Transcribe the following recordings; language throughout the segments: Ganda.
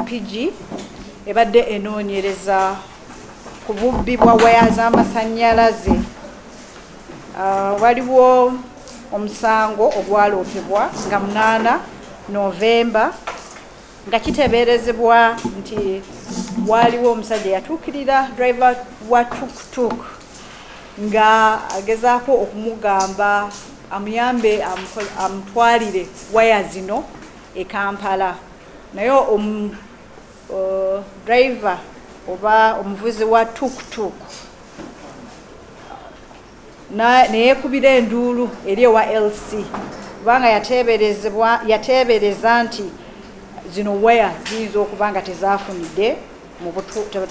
MPG ebadde enoonyereza ku bubbi bwa waya z'amasannyalaze. Waliwo omusango ogwaloopebwa nga 8 Novemba nga kiteeberezebwa nti waliwo omusajja yatuukirira driver wa tuk-tuk nga agezaako okumugamba amuyambe amutwalire waya zino e Kampala. Naye driver oba omuvuzi wa tuk-tuk neyeekubira enduulu eri ewa LC kubanga yateebereza nti zino waya ziyinza okuba nga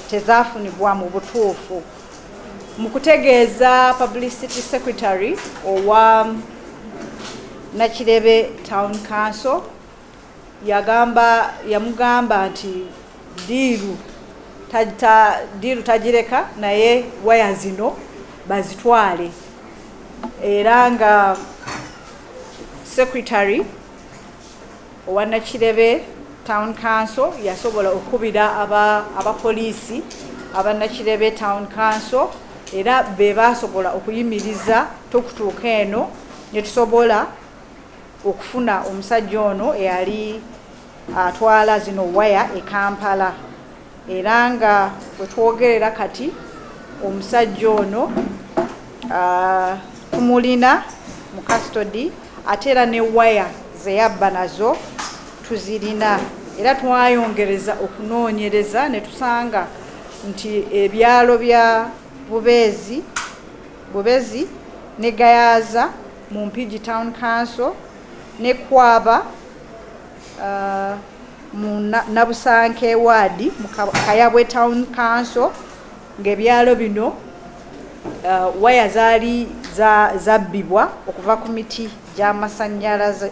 tezaafunibwa mu butuufu. Mu kutegeeza publicity secretary owa Nakirebe Town Council yamugamba nti diiru tagireka naye waya zino bazitwale, era nga secretary owa Nakirebe Town Council yasobola okubira abapoliisi aba Nakirebe Town Council era be basobola okuyimiriza tukutuuka eno ne tusobola okufuna omusajja ono eyali atwala zino waya e Kampala, era nga bwe twogerera kati omusajja ono tumulina mu custody ate era ne waya ze yabba nazo tuzirina, era twayongereza okunoonyereza ne tusanga nti ebyalo bya Bubezi ne Gayaza mu Mpigi Town Council ne Kwaba mu Nabusanke Ward mu Kayabwe Town Council ng'ebyalo bino waya zaali zabbibwa okuva ku miti gy'amasannyalaze.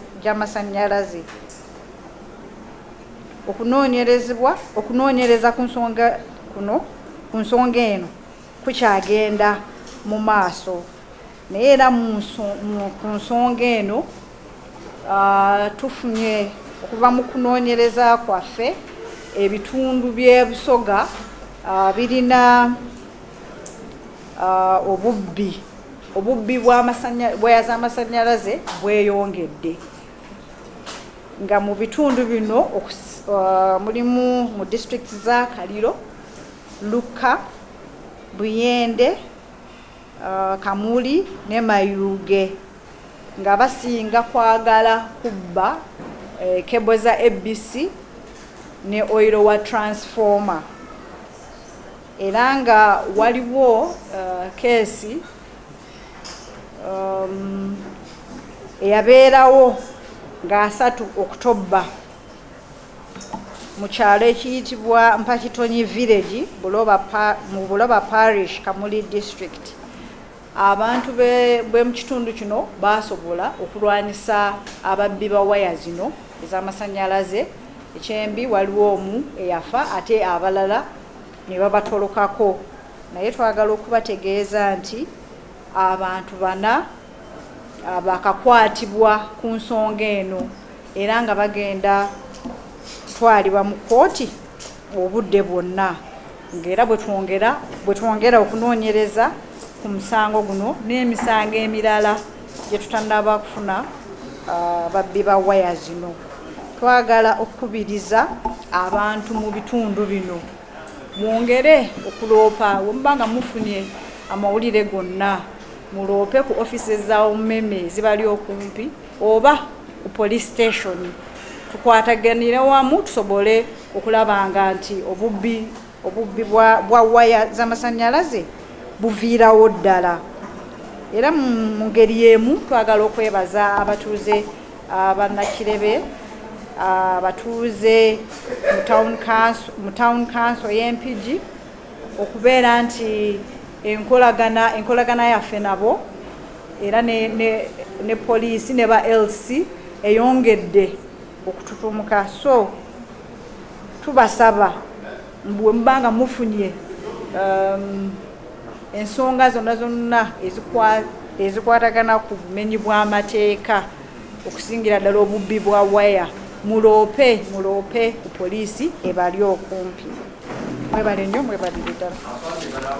Okunoonyereza ku nsonga eno kukyagenda mu maaso, naye era ku nsonga eno tufunye okuva mu kunoonyereza kwaffe ebitundu by'e Busoga birina obubbi bw'waya z'amasannyalaze bweyongedde, nga mu bitundu bino mulimu mu district za Kaliro, Luka, Buyende, Kamuli ne Mayuge, nga basinga kwagala kubba kebo za ABC ne oilo wa transformer, era nga waliwo keesi eyabeerawo nga 3 October mu kyalo ekiyitibwa Mpakitonyi Village mu Buloba Parish, Kamuli District. Abantu bwe mu kitundu kino basobola okulwanyisa ababbi ba waya zino ez'amasannyalaze. Ekyembi waliwo omu eyafa ate abalala ne babatolokako, naye twagala okubategeeza nti abantu 4 bakakwatibwa ku nsonga eno era nga bagenda kutwalibwa mu kkooti obudde bwonna, ng'era bwe twongera okunoonyereza ku musango guno n'emisango emirala gye tutannaba kufuna babbi ba waya zino. Twagala okukubiriza abantu mu bitundu bino mwongere okuloopa, bwe muba nga mufunye amawulire gonna muloope ku offices za Umeme zibali okumpi oba ku police station, tukwataganire wamu tusobole okulabanga nti obubbi bwa waya z'amasannyalaze buviirawo ddala. Era mu ngeri y'emu twagala okwebaza abatuuze aba Nakirebe, abatuuze mu town council y'Empigi okubeera nti enkolagana yaffe nabo era ne poliisi ne ba LC eyongedde okututumuka. So tubasaba bwe mubanga mufunye ensonga zonna ezikwatagana ku bumenyi bw'amateeka okusingira ddala obubbi bwa waya muloope ku poliisi ebali okumpi. Mwebale nnyo, mwebalire ddala.